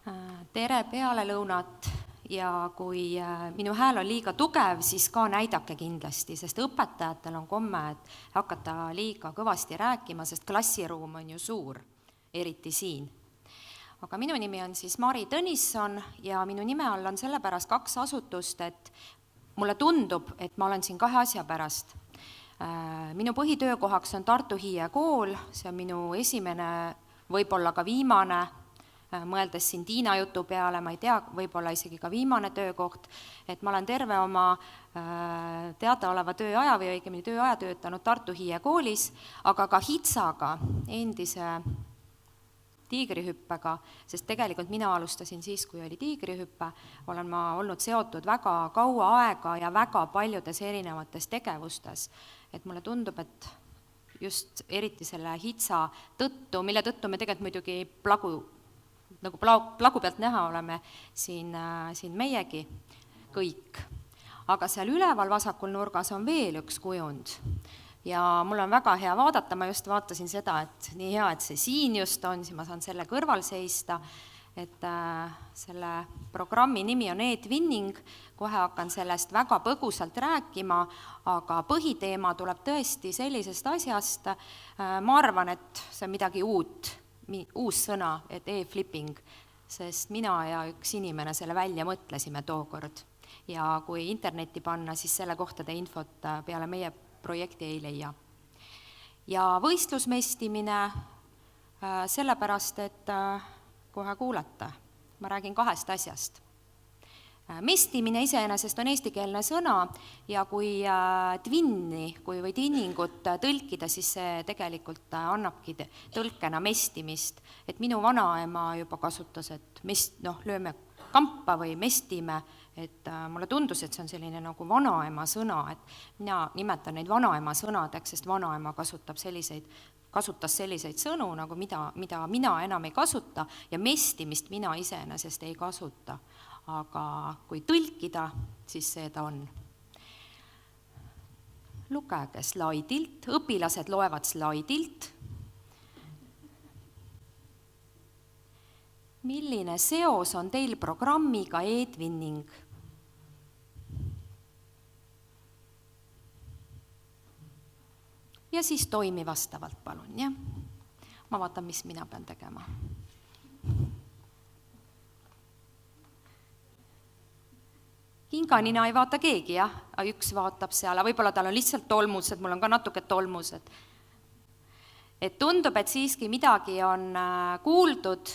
Tere pealelõunat ja kui minu hääl on liiga tugev, siis ka näidake kindlasti, sest õpetajatel on komme, et hakata liiga kõvasti rääkima, sest klassiruum on ju suur, eriti siin. Aga minu nimi on siis Mari Tõnisson ja minu nime all on sellepärast 2 asutust, et mulle tundub, et ma olen siin 2 asja pärast. Minu põhitöökohaks on Tartu Hiie kool, see on minu esimene, võib-olla ka viimane, mõeldes siin Tiina jutu peale, ma ei tea, võib-olla isegi ka viimane töökoht, et ma olen terve oma teadaoleva tööaja või õigemini tööaja töötanud Tartu Hiie koolis, aga ka HITSAga, endise tiigrihüppega, sest tegelikult mina alustasin siis, kui oli tiigrihüppe, olen ma olnud seotud väga kaua aega ja väga paljudes erinevates tegevustes. Et mulle tundub, et just eriti selle HITSA tõttu, mille tõttu me tegelikult muidugi plagu pealt näha oleme siin meiegi kõik. Aga seal üleval vasakul nurgas on veel üks kujund. Ja mul on väga hea vaadata, ma just vaatasin seda, et nii hea, et see siin just on, siis ma saan selle kõrval seista, et selle programmi nimi on e-twinning, kohe hakkan sellest väga põgusalt rääkima, aga põhiteema tuleb tõesti sellisest asjast, ma arvan, et see on midagi uus sõna, et e-flipping, sest mina ja üks inimene selle välja mõtlesime tookord. Ja kui internetti panna, siis selle kohta te infot peale meie projekti ei leia. Ja võistlusmestimine sellepärast, et kohe kuulete, ma räägin 2 asjast. Mestimine iseenesest on eestikeelne sõna ja kui twinni või twinningut tõlkida, siis see tegelikult annabki tõlkena mestimist. Et minu vanaema juba kasutas, et lööme kampa või mestime, et mulle tundus, et see on selline nagu vanaema sõna, et mina nimetan neid vanaema sõnadeks, sest vanaema kasutas selliseid sõnu, nagu mida mina enam ei kasuta ja mestimist mina iseenesest ei kasuta. Aga kui tõlkida, siis see ta on. Lugege slaidilt, õpilased loevad slaidilt. Milline seos on teil programmiga e-twinning? Ja siis toimi vastavalt, palun, jah? Ma vaatan, mis mina pean tegema. Kinganina ei vaata keegi, jah? Üks vaatab seal, võib-olla tal on lihtsalt tolmused, mul on ka natuke tolmused. Et tundub, et siiski midagi on kuuldud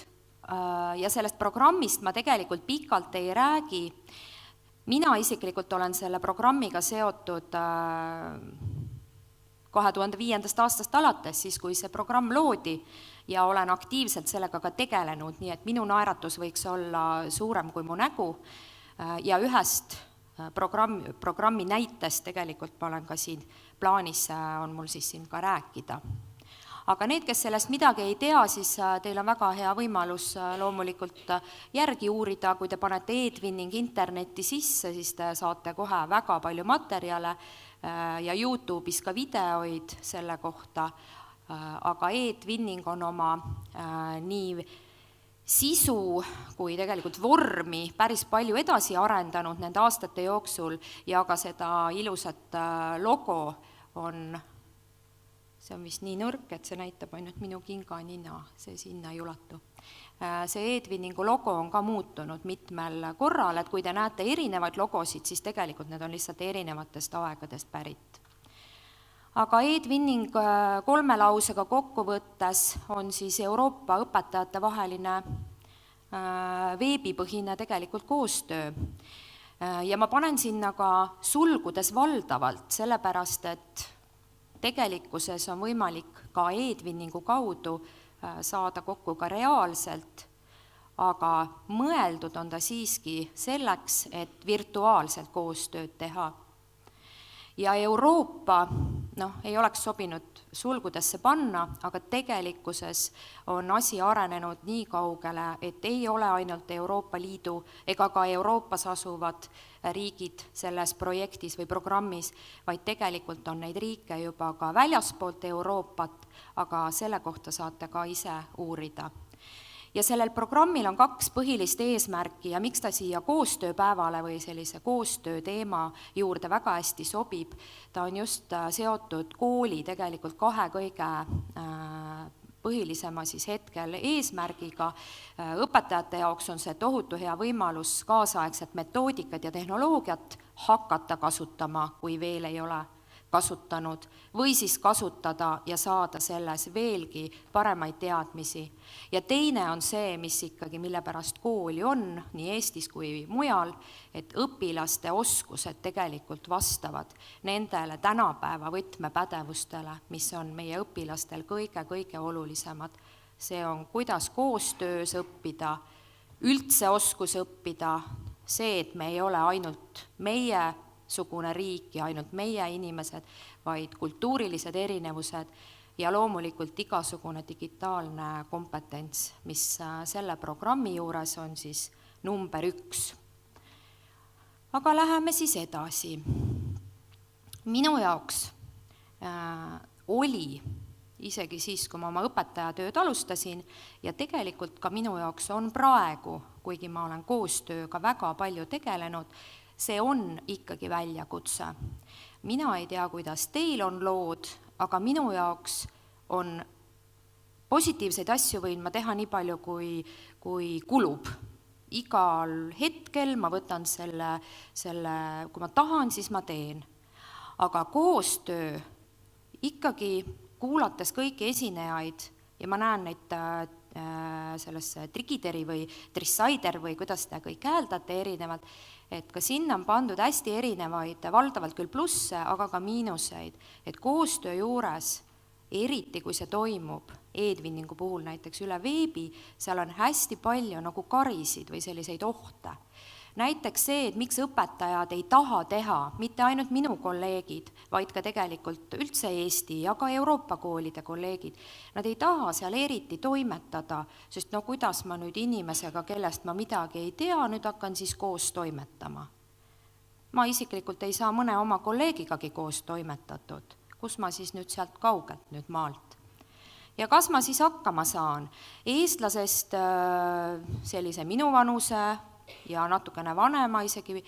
ja sellest programmist ma tegelikult pikalt ei räägi. Mina isiklikult olen selle programmiga seotud 2005. aastast alates, siis kui see programm loodi ja olen aktiivselt sellega ka tegelenud, nii et minu naeratus võiks olla suurem kui mu nägu ja ühest programmi näitest tegelikult ma olen ka siin plaanis, on mul siis siin ka rääkida. Aga need, kes sellest midagi ei tea, siis teil on väga hea võimalus loomulikult järgi uurida, kui te panete e-twinning internetti sisse, siis te saate kohe väga palju materjale ja YouTube'is ka videoid selle kohta, aga e-twinning on oma nii sisu kui tegelikult vormi päris palju edasi arendanud nende aastate jooksul ja ka seda ilusat logo on, see on vist nii nõrk, et see näitab ainult minu kinganina, see sinna ei ulatu. See e-twinningu logo on ka muutunud mitmel korral, et kui te näete erinevaid logosid, siis tegelikult need on lihtsalt erinevatest aegadest pärit. Aga e-twinning 3 lausega kokkuvõttes on siis Euroopa õpetajate vaheline veebipõhine tegelikult koostöö. Ja ma panen sinna ka sulgudes valdavalt, sellepärast et tegelikkuses on võimalik ka e-twinningu kaudu saada kokku ka reaalselt, aga mõeldud on ta siiski selleks, et virtuaalselt koostööd teha. Ja Euroopa ei oleks sobinud sulgudesse panna, aga tegelikkuses on asi arenenud nii kaugele, et ei ole ainult Euroopa Liidu ega ka Euroopas asuvad riigid selles projektis või programmis, vaid tegelikult on neid riike juba ka väljaspoolt Euroopat, aga selle kohta saate ka ise uurida. Ja sellel programmil on 2 põhilist eesmärki ja miks ta siia koostööpäevale või sellise koostöö teema juurde väga hästi sobib, ta on just seotud kooli tegelikult 2 kõige põhilisema siis hetkel eesmärgiga. Õpetajate jaoks on see tohutu hea võimalus kaasaegset metoodikat ja tehnoloogiat hakata kasutama, kui veel ei ole kasutanud, või siis kasutada ja saada selles veelgi paremaid teadmisi. Ja teine on see, mis ikkagi, mille pärast kooli on, nii Eestis kui mujal, et õpilaste oskused tegelikult vastavad nendele tänapäeva võtmepädevustele, mis on meie õpilastel kõige olulisemad. See on, kuidas koostöös õppida, üldse oskus õppida, see, et me ei ole ainult meiesugune riik ja ainult meie inimesed, vaid kultuurilised erinevused ja loomulikult igasugune digitaalne kompetents, mis selle programmi juures on siis number 1. Aga läheme siis edasi. Minu jaoks oli, isegi siis, kui ma oma õpetajatööd alustasin, ja tegelikult ka minu jaoks on praegu, kuigi ma olen koostööga väga palju tegelenud, see on ikkagi väljakutse. Mina ei tea, kuidas teil on lood, aga minu jaoks on positiivseid asju võin ma teha nii palju, kui kulub. Igal hetkel ma võtan selle, kui ma tahan, siis ma teen. Aga koostöö ikkagi kuulates kõiki esinejaid ja ma näen neid sellesse Trigideri või Trissider või kuidas te kõik hääldate erinevalt, et ka sinna on pandud hästi erinevaid, valdavalt küll plusse, aga ka miinuseid, et koostöö juures, eriti kui see toimub e-twinningu puhul näiteks üle veebi, seal on hästi palju nagu karisid või selliseid ohte. Näiteks see, et miks õpetajad ei taha teha, mitte ainult minu kolleegid, vaid ka tegelikult üldse Eesti ja ka Euroopa koolide kolleegid, nad ei taha seal eriti toimetada, sest no kuidas ma nüüd inimesega, kellest ma midagi ei tea, nüüd hakkan siis koos toimetama. Ma isiklikult ei saa mõne oma kolleegigagi koos toimetatud, kus ma siis nüüd sealt kaugelt nüüd maalt. Ja kas ma siis hakkama saan? Eestlasest sellise minu vanuse ja natukene vanema isegi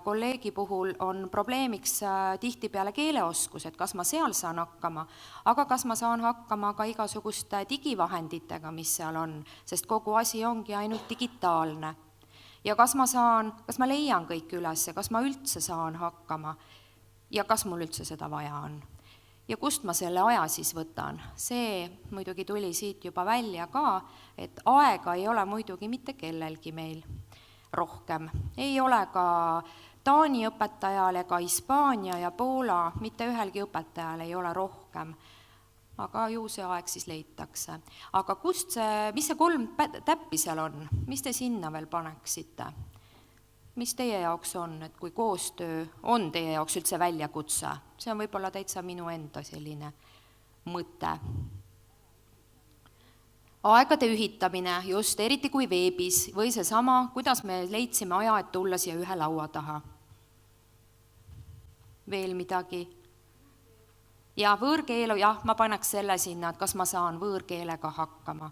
kolleegi puhul on probleemiks tihtipeale keeleoskus, et kas ma seal saan hakkama, aga kas ma saan hakkama ka igasuguste digivahenditega, mis seal on, sest kogu asi ongi ainult digitaalne. Ja kas ma leian kõik üles, kas ma üldse saan hakkama ja kas mul üldse seda vaja on. Ja kust ma selle aja siis võtan? See muidugi tuli siit juba välja ka, et aega ei ole muidugi mitte kellelgi meil rohkem. Ei ole ka Taani õpetajal ega Hispaania ja Poola, mitte ühelgi õpetajal ei ole rohkem. Aga ju see aeg siis leitakse. Aga mis see 3 täppi seal on? Mis te sinna veel paneksite? Mis teie jaoks on, et kui koostöö on teie jaoks üldse väljakutse? See on võib-olla täitsa minu enda selline mõte. Aegade ühitamine, just eriti kui veebis, või see sama, kuidas me leidsime aja, et tulla siia ühe laua taha. Veel midagi? Ja võõrkeelu, jah, ma paneks selle sinna, et kas ma saan võõrkeelega hakkama.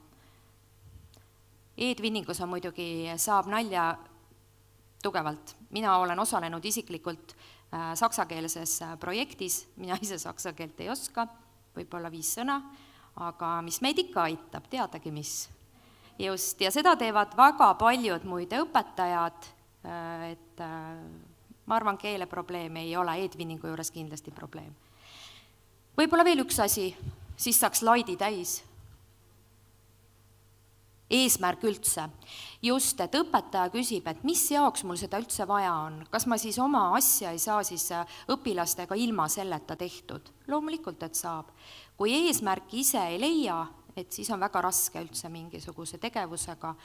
E-twinningus on muidugi, saab nalja tugevalt. Mina olen osalenud isiklikult saksakeelses projektis, mina ise saksa keelt ei oska, võib-olla 5 sõna, aga mis meid ikka aitab, teadagi mis. Just, ja seda teevad väga paljud muide õpetajad, et ma arvan, keeleprobleem ei ole, e-twinningu juures kindlasti probleem. Võib-olla veel üks asi, siis saaks slaidi täis. Eesmärk üldse. Just, et õpetaja küsib, et mis jaoks mul seda üldse vaja on. Kas ma siis oma asja ei saa siis õpilastega ilma selleta tehtud? Loomulikult, et saab. Kui eesmärki ise ei leia, et siis on väga raske üldse mingisuguse tegevusega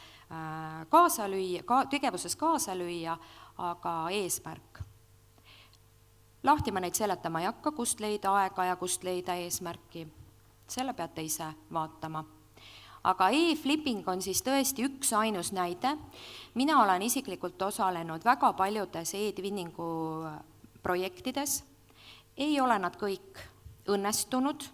tegevuses kaasa lüüa, aga eesmärk. Lahti ma neid seletama ei hakka, kust leida aega ja kust leida eesmärki. Selle peate ise vaatama. Aga e-flipping on siis tõesti üks ainus näide. Mina olen isiklikult osalenud väga paljudes e-twinningu projektides. Ei ole nad kõik õnnestunud,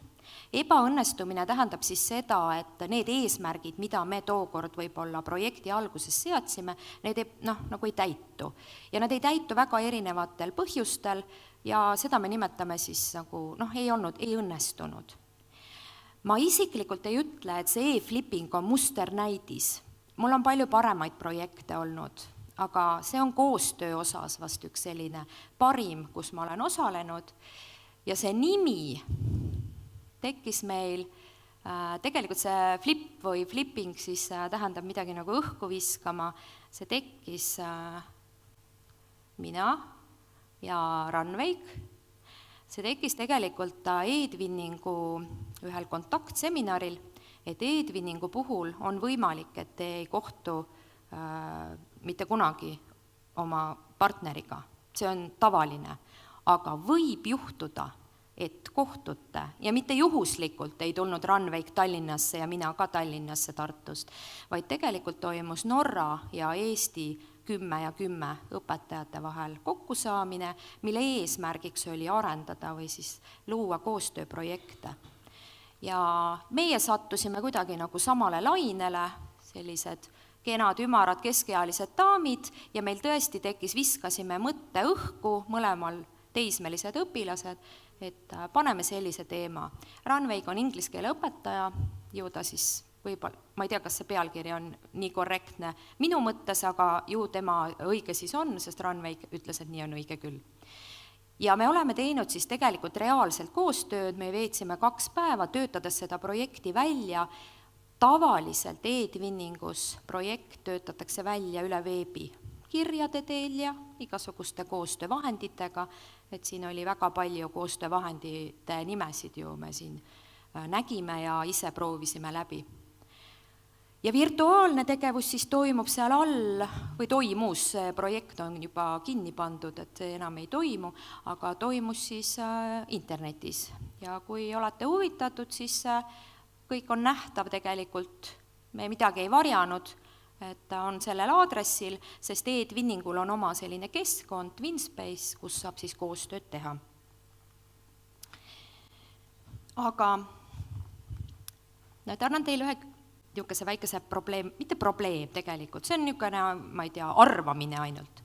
Ebaõnnestumine tähendab siis seda, et need eesmärgid, mida me tookord võib-olla projekti alguses seadsime, need nagu ei täitu. Ja nad ei täitu väga erinevatel põhjustel ja seda me nimetame siis nagu, ei õnnestunud. Ma isiklikult ei ütle, et see e-flipping on musternäidis. Mul on palju paremaid projekte olnud, aga see on koostöö osas vast üks selline parim, kus ma olen osalenud. Ja see nimi tekkis meil, tegelikult see flip või flipping siis tähendab midagi nagu õhku viskama, see tekkis mina ja Ranveig. See tekkis tegelikult e-twinningu ühel kontaktseminaril, et e-twinningu puhul on võimalik, et te ei kohtu mitte kunagi oma partneriga, see on tavaline, aga võib juhtuda, et kohtute ja mitte juhuslikult ei tulnud Ranveig Tallinnasse ja mina ka Tallinnasse Tartust, vaid tegelikult toimus Norra ja Eesti 10 ja 10 õpetajate vahel kokkusaamine, mille eesmärgiks oli arendada või siis luua koostööprojekte. Ja meie sattusime kuidagi nagu samale lainele, sellised kenad, ümarad, keskealised daamid ja meil tõesti tekkis, viskasime mõtte õhku, mõlemal teismelised õpilased, et paneme sellise teema. Ranveig on inglise keele õpetaja, ju ta siis võib-olla, ma ei tea, kas see pealkiri on nii korrektne minu mõttes, aga ju tema õige siis on, sest Ranveig ütles, et nii on õige küll. Ja me oleme teinud siis tegelikult reaalselt koostööd, me veetsime 2 päeva, töötades seda projekti välja. Tavaliselt e-twinningus projekt töötatakse välja üle veebi, kirjade teel ja igasuguste koostöövahenditega, et siin oli väga palju koostöövahendite nimesid ju me siin nägime ja ise proovisime läbi. Ja virtuaalne tegevus siis toimub seal all, või toimus, see projekt on juba kinni pandud, et see enam ei toimu, aga toimus siis internetis. Ja kui olete huvitatud, siis kõik on nähtav tegelikult, me midagi ei varjanud, et on sellel aadressil, sest e-twinningul on oma selline keskkond, TwinSpace, kus saab siis koostööd teha. Aga annan teile ühe niisuguse väikese probleem, mitte probleem tegelikult, see on niisugune, ma ei tea, arvamine ainult.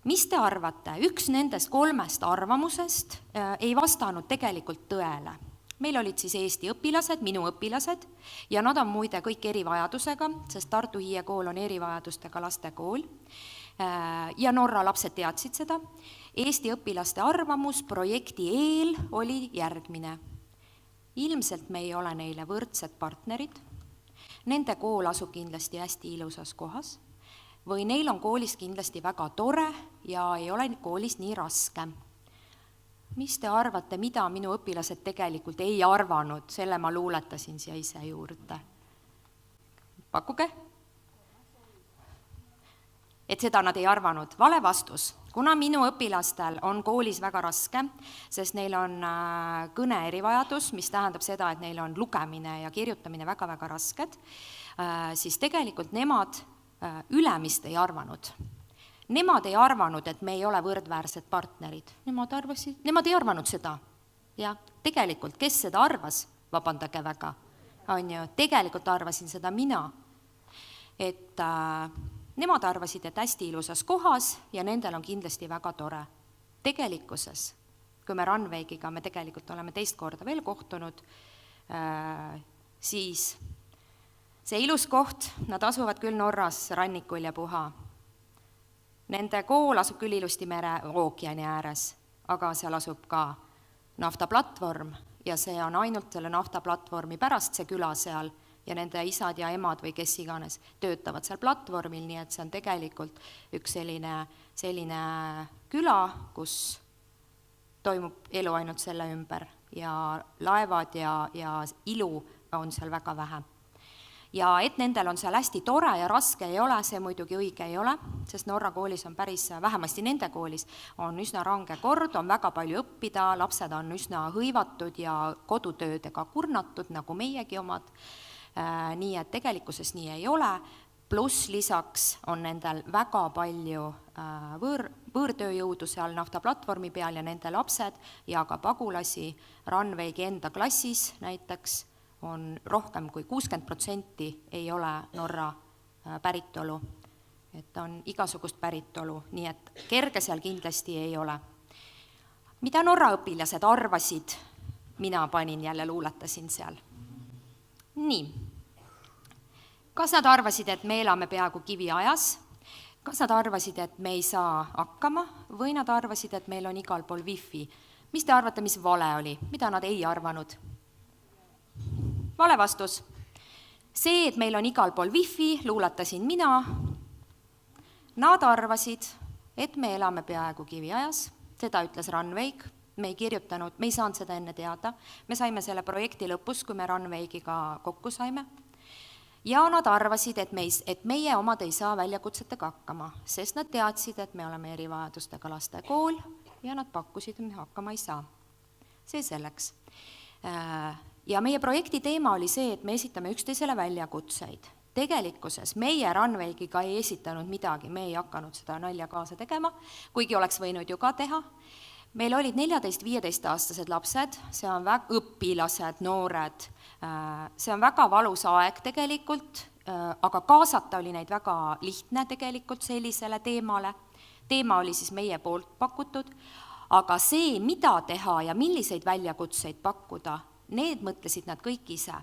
Mis te arvate, üks nendest 3 arvamusest ei vastanud tegelikult tõele. Meil olid siis Eesti õpilased, minu õpilased, ja nad on muide kõik erivajadusega, sest Tartu Hiie kool on erivajadustega lastekool, ja Norra lapsed teadsid seda. Eesti õpilaste arvamus projekti eel oli järgmine. Ilmselt me ei ole neile võrdsed partnerid, nende kool asub kindlasti hästi ilusas kohas, või neil on koolis kindlasti väga tore ja ei ole koolis nii raske. Mis te arvate, mida minu õpilased tegelikult ei arvanud, selle ma luuletasin siia ise juurde. Pakkuge? Et seda nad ei arvanud. Vale vastus. Kuna minu õpilastel on koolis väga raske, sest neil on kõne erivajadus, mis tähendab seda, et neil on lugemine ja kirjutamine väga-väga rasked, siis tegelikult nemad ülemist ei arvanud. Nemad ei arvanud, et me ei ole võrdväärsed partnerid. Nemad ei arvanud seda. Ja tegelikult, kes seda arvas, vabandage väga, on ju, tegelikult arvasin seda mina. Et nemad arvasid, et hästi ilusas kohas ja nendel on kindlasti väga tore. Tegelikkuses, kui me Ranveigiga, me tegelikult oleme teist korda veel kohtunud, siis see ilus koht, nad asuvad küll Norras rannikul ja puha. Nende kool asub küll ilusti ookeani ääres, aga seal asub ka naftaplatvorm ja see on ainult selle naftaplatvormi pärast see küla seal ja nende isad ja emad või kes iganes töötavad seal platvormil, nii et see on tegelikult üks selline küla, kus toimub elu ainult selle ümber ja laevad ja ilu on seal väga vähe. Ja et nendel on seal hästi tore ja raske ei ole, see muidugi õige ei ole, sest Norra koolis on päris, vähemasti nende koolis, on üsna range kord, on väga palju õppida, lapsed on üsna hõivatud ja kodutöödega kurnatud, nagu meiegi omad, nii et tegelikkuses nii ei ole. pluss lisaks on nendel väga palju võõrtööjõudu seal naftaplatvormi peal ja nende lapsed ja ka pagulasi Runwaygi enda klassis näiteks on rohkem kui 60% ei ole Norra päritolu, et on igasugust päritolu, nii et kerge seal kindlasti ei ole. Mida Norra õpilased arvasid? Mina panin jälle, luuletasin seal. Nii. Kas nad arvasid, et me elame peaaegu kiviajas? Kas nad arvasid, et me ei saa hakkama? Või nad arvasid, et meil on igal pool wifi? Mis te arvate, mis vale oli? Mida nad ei arvanud? Vale vastus. See, et meil on igal pool wifi, luuletasin mina. Nad arvasid, et me elame peaaegu kiviajas. Seda ütles Runwayg. Me ei kirjutanud, me ei saanud seda enne teada. Me saime selle projekti lõpus, kui me Runwaygiga kokku saime. Ja nad arvasid, et meie omad ei saa väljakutsetega hakkama, sest nad teadsid, et me oleme erivajadustega laste kool ja nad pakkusid, et me hakkama ei saa. See selleks. Ja meie projekti teema oli see, et me esitame üksteisele väljakutseid. Tegelikkuses meie Runwaygiga ei esitanud midagi, me ei hakanud seda nalja kaasa tegema, kuigi oleks võinud ju ka teha. Meil olid 14-15-aastased lapsed, see on õpilased, noored, see on väga valus aeg tegelikult, aga kaasata oli neid väga lihtne tegelikult sellisele teemale. Teema oli siis meie poolt pakutud, aga see, mida teha ja milliseid väljakutseid pakkuda, need mõtlesid nad kõik ise.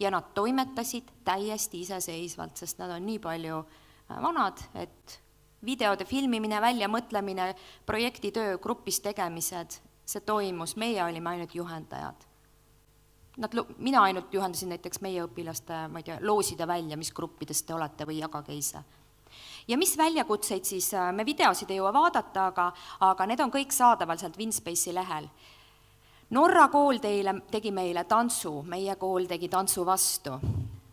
Ja nad toimetasid täiesti iseseisvalt, sest nad on nii palju vanad, et videode filmimine, väljamõtlemine, projektitöö, grupis tegemised, see toimus, meie olime ainult juhendajad. Mina ainult juhendasin näiteks meie õpilaste, ma ei tea, loosida välja, mis gruppides te olete või jagage ise. Ja mis väljakutseid siis, me videosid ei jõua vaadata, aga need on kõik saadaval sealt Winspace'i lehel. Norra kool tegi meile tantsu, meie kool tegi tantsu vastu.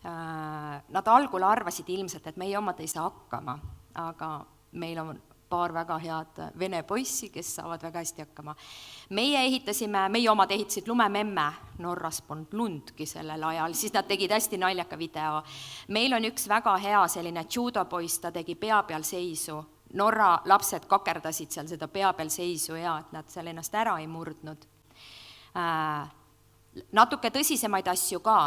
Nad algul arvasid ilmselt, et meie omad ei saa hakkama, aga meil on paar väga head vene poissi, kes saavad väga hästi hakkama. Meie omad ehitasid lumememme, Norras polnud lundki sellel ajal, siis nad tegid hästi naljaka video. Meil on üks väga hea selline judopoiss, ta tegi pea peal seisu. Norra lapsed kakerdasid seal seda pea peal seisu ja et nad seal ennast ära ei murdnud. Natuke tõsisemaid asju ka.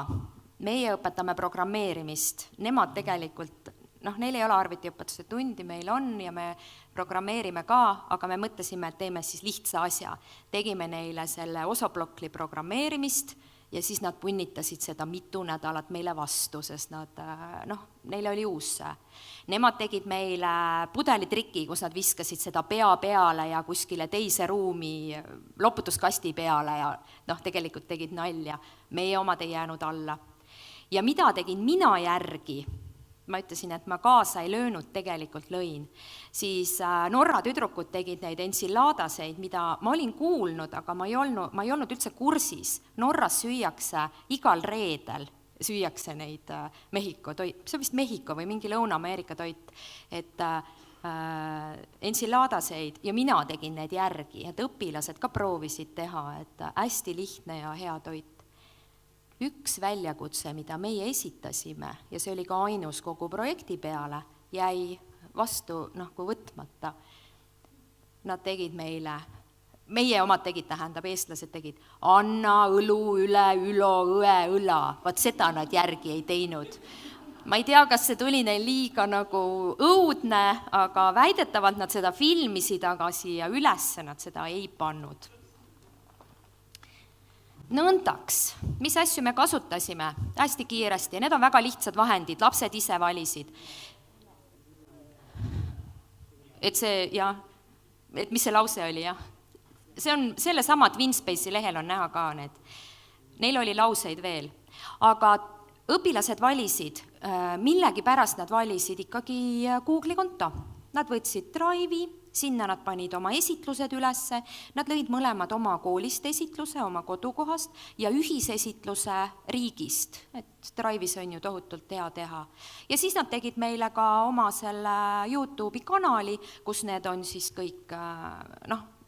Meie õpetame programmeerimist. Nemad tegelikult, neil ei ole arvutiõpetuse tundi, meil on ja me programmeerime ka, aga me mõtlesime, et teeme siis lihtsa asja. Tegime neile selle osablokli programmeerimist ja siis nad punnitasid seda mitu nädalat meile vastu, sest neile oli uus see. Nemad tegid meile pudelitriki, kus nad viskasid seda pea peale ja kuskile teise ruumi loputuskasti peale ja tegelikult tegid nalja. Meie omad ei jäänud alla. Ja mida tegin mina järgi, ma ütlesin, et ma kaasa ei löönud, tegelikult lõin, siis Norra tüdrukud tegid neid ensilaadaseid, mida ma olin kuulnud, aga ma ei olnud üldse kursis. Norras süüakse igal reedel, süüakse neid Mehhiko toit, see on vist Mehhiko või mingi Lõuna-Ameerika toit, et ensilaadaseid ja mina tegin need järgi, et õpilased ka proovisid teha, et hästi lihtne ja hea toit. Üks väljakutse, mida meie esitasime, ja see oli ka ainus kogu projekti peale, jäi vastu kui võtmata. Nad tegid meile, meie omad tegid, eestlased tegid, anna, õlu, üle, ülo, õe, õla. Vaat seda nad järgi ei teinud. Ma ei tea, kas see tuli neil liiga õudne, aga väidetavalt nad seda filmisid, aga siia ülesse nad seda ei pannud. Nõndaks, mis asju me kasutasime hästi kiiresti, need on väga lihtsad vahendid, lapsed ise valisid. Et mis see lause oli, jah? See on selle sama Winspace'i lehel on näha ka need. Neil oli lauseid veel, aga õpilased valisid, millegi pärast nad valisid ikkagi Google'i konto. Nad võtsid Drive'i, sinna nad panid oma esitlused ülesse, nad lõid mõlemad oma koolist esitluse, oma kodukohast ja ühisesitluse riigist, et Drive'is on ju tohutult hea teha. Ja siis nad tegid meile ka oma selle YouTube'i kanali, kus need on siis kõik,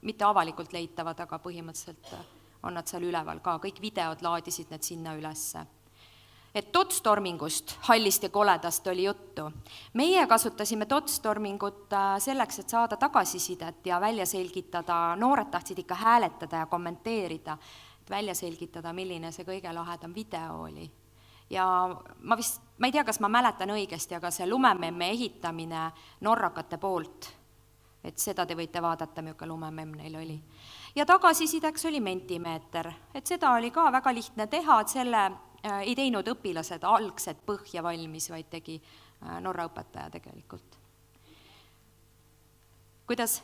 mitte avalikult leitavad, aga põhimõtteliselt on nad seal üleval ka, kõik videod laadisid need sinna ülesse. et dotstormingust, hallist ja koledast oli juttu. Meie kasutasime dotstormingut selleks, et saada tagasisidet ja välja selgitada, noored tahtsid ikka hääletada ja kommenteerida, et välja selgitada, milline see kõige lahedam video oli. Ja ma ei tea, kas ma mäletan õigesti, aga see lumememme ehitamine norrakate poolt, et seda te võite vaadata, milline lumememm neil oli. Ja tagasisideks oli Mentimeeter, et seda oli ka väga lihtne teha, et selle ei teinud õpilased algset põhja valmis, vaid tegi Norra õpetaja tegelikult. Kuidas?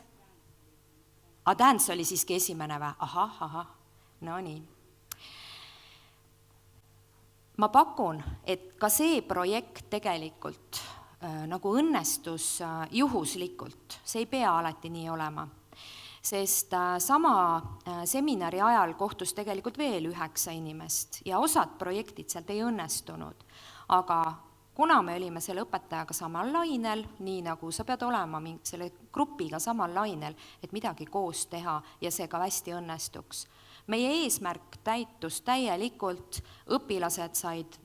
Dance oli siiski esimene või? Ahah, no nii. Ma pakun, et ka see projekt tegelikult nagu õnnestus juhuslikult, see ei pea alati nii olema, sest sama seminari ajal kohtus tegelikult veel 9 inimest ja osad projektid sealt ei õnnestunud, aga kuna me olime selle õpetajaga samal lainel, nii nagu sa pead olema selle grupiga samal lainel, et midagi koos teha ja see ka hästi õnnestuks. Meie eesmärk täitus täielikult, õpilased said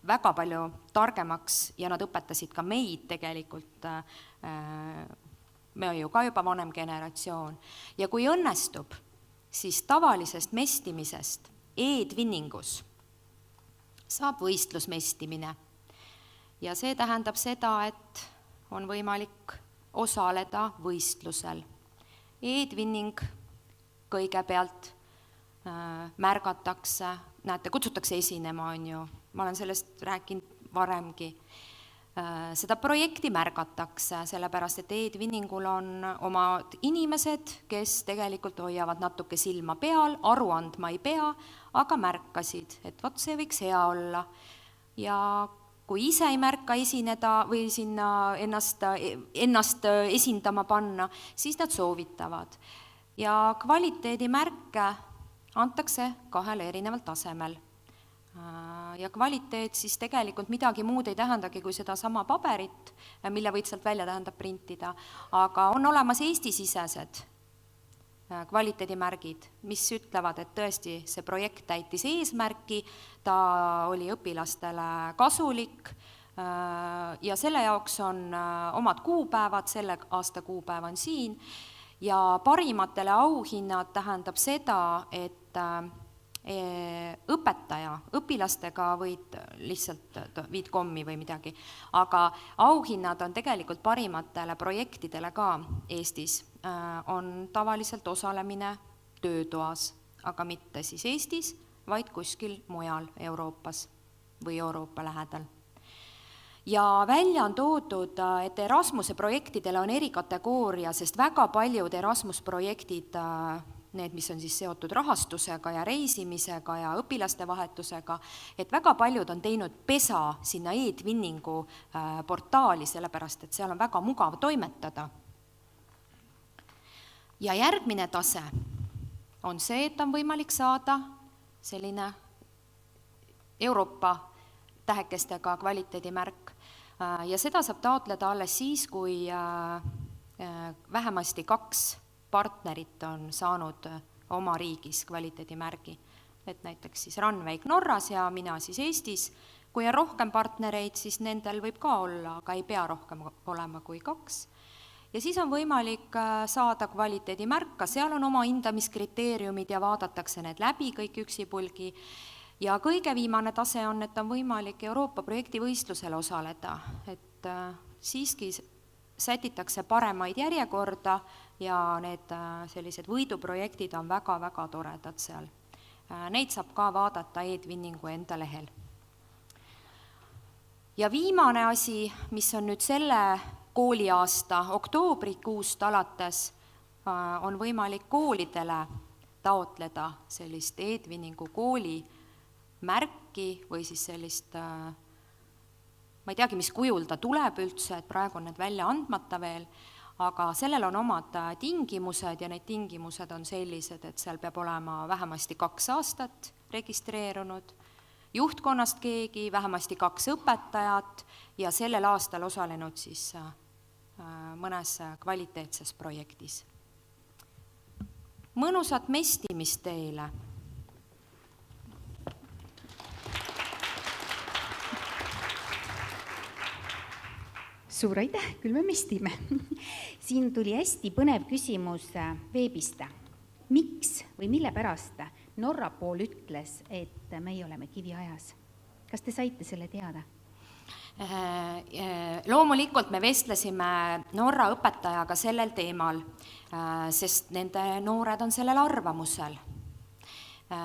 väga palju targemaks ja nad õpetasid ka meid tegelikult, me ju ka juba vanem generatsioon. Ja kui õnnestub, siis tavalisest mestimisest e-twinningus saab võistlusmestimine. Ja see tähendab seda, et on võimalik osaleda võistlusel. E-twinning kõigepealt märgatakse, näete, kutsutakse esinema, on ju, ma olen sellest rääkinud varemgi. Seda projekti märgatakse, sellepärast et e-twinningul on omad inimesed, kes tegelikult hoiavad natuke silma peal, aru andma ei pea, aga märkasid, et vot see võiks hea olla. Ja kui ise ei märka esineda või sinna ennast esindama panna, siis nad soovitavad. Ja kvaliteedimärke antakse 2 erineval tasemel. Ja kvaliteet siis tegelikult midagi muud ei tähendagi kui seda sama paberit, mille võid sealt välja tähendab printida, aga on olemas Eesti-sisesed kvaliteedimärgid, mis ütlevad, et tõesti see projekt täitis eesmärki, ta oli õpilastele kasulik ja selle jaoks on omad kuupäevad, selle aasta kuupäev on siin ja parimatele auhinnad tähendab seda, et õpetaja, õpilastega võid lihtsalt viid kommi või midagi, aga auhinnad on tegelikult parimatele projektidele ka Eestis, on tavaliselt osalemine töötoas, aga mitte siis Eestis, vaid kuskil mujal Euroopas või Euroopa lähedal. Ja välja on toodud, et Erasmuse projektidele on erikategooria, sest väga paljud Erasmus projektid, need, mis on siis seotud rahastusega ja reisimisega ja õpilaste vahetusega, et väga paljud on teinud pesa sinna e-twinningu portaali, sellepärast et seal on väga mugav toimetada. Ja järgmine tase on see, et on võimalik saada selline Euroopa tähekestega kvaliteedimärk ja seda saab taotleda alles siis, kui vähemasti 2 partnerit on saanud oma riigis kvaliteedimärgi, et näiteks siis Ranveig Norras ja mina siis Eestis. Kui on rohkem partnereid, siis nendel võib ka olla, aga ei pea rohkem olema kui 2. Ja siis on võimalik saada kvaliteedimärka, seal on oma hindamiskriteeriumid ja vaadatakse need läbi kõik üksipulgi. Ja kõige viimane tase on, et on võimalik Euroopa projektivõistlusel osaleda, et siiski sätitakse paremaid järjekorda ja need sellised võiduprojektid on väga-väga toredad seal. Neid saab ka vaadata e-twinningu enda lehel. Ja viimane asi, mis on nüüd selle kooliaasta oktoobrikuust alates, on võimalik koolidele taotleda sellist e-twinningu kooli märki või siis sellist, ma ei teagi, mis kujul ta tuleb üldse, et praegu on need välja andmata veel, aga sellel on omad tingimused ja need tingimused on sellised, et seal peab olema vähemasti 2 aastat registreerunud, juhtkonnast keegi, vähemasti 2 õpetajat ja sellel aastal osalenud siis mõnes kvaliteetses projektis. Mõnusat mestimist teile! Suur aitäh, küll me mestime. Siin tuli hästi põnev küsimus veebist. Miks või mille pärast Norra pool ütles, et meie oleme kiviajas? Kas te saite selle teada? Loomulikult me vestlesime Norra õpetajaga sellel teemal, sest nende noored on sellel arvamusel.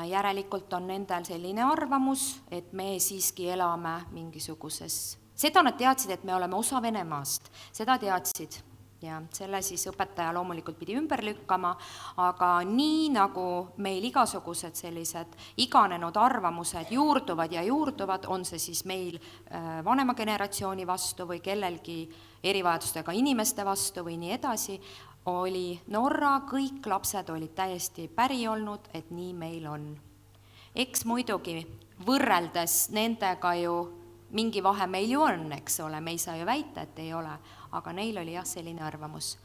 Järelikult on nendel selline arvamus, et me siiski elame mingisuguses. Seda nad teadsid, et me oleme osa Venemaast, seda teadsid. Ja selle siis õpetaja loomulikult pidi ümber lükkama, aga nii nagu meil igasugused sellised iganenud arvamused juurduvad, on see siis meil vanema generatsiooni vastu või kellelgi erivajadustega inimeste vastu või nii edasi, oli Norra, kõik lapsed olid täiesti päri olnud, et nii meil on. Eks muidugi võrreldes nendega ju mingi vahe meil ju on, eks ole, me ei saa ju väita, et ei ole, aga neil oli jah selline arvamus.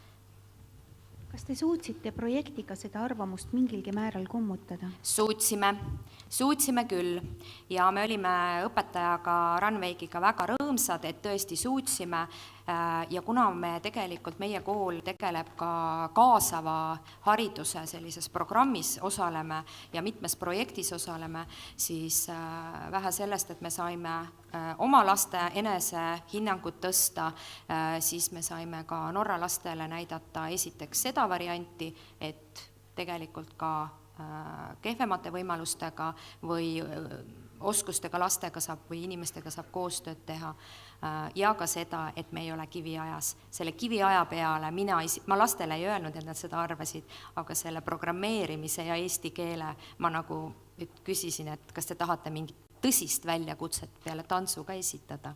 Kas te suutsite projektiga seda arvamust mingilgi määral kummutada? Suutsime küll ja me olime õpetajaga Ranveigiga väga rõõmsad, et tõesti suutsime ja kuna me tegelikult, meie kool tegeleb ka kaasava hariduse sellises programmis osaleme ja mitmes projektis osaleme, siis vähe sellest, et me saime oma laste enesehinnangut tõsta, siis me saime ka Norra lastele näidata esiteks seda varianti, et tegelikult ka kehvemate võimalustega või oskustega lastega saab või inimestega saab koostööd teha ja ka seda, et me ei ole kiviajas. Selle kiviaja peale ma lastele ei öelnud, et nad seda arvasid, aga selle programmeerimise ja eesti keele ma nagu küsisin, et kas te tahate mingit tõsist väljakutset peale tantsu ka esitada.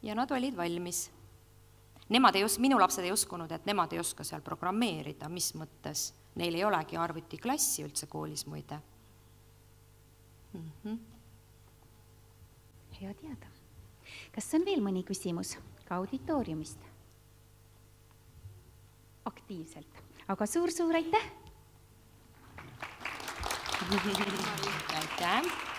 Ja nad olid valmis. Minu lapsed ei uskunud, et nemad ei oska seal programmeerida, mis mõttes. Neil ei olegi arvutiklassi üldse koolis muide. Hea teada. Kas on veel mõni küsimus ka auditooriumist? Aktiivselt. Aga suur aitäh! Aitäh!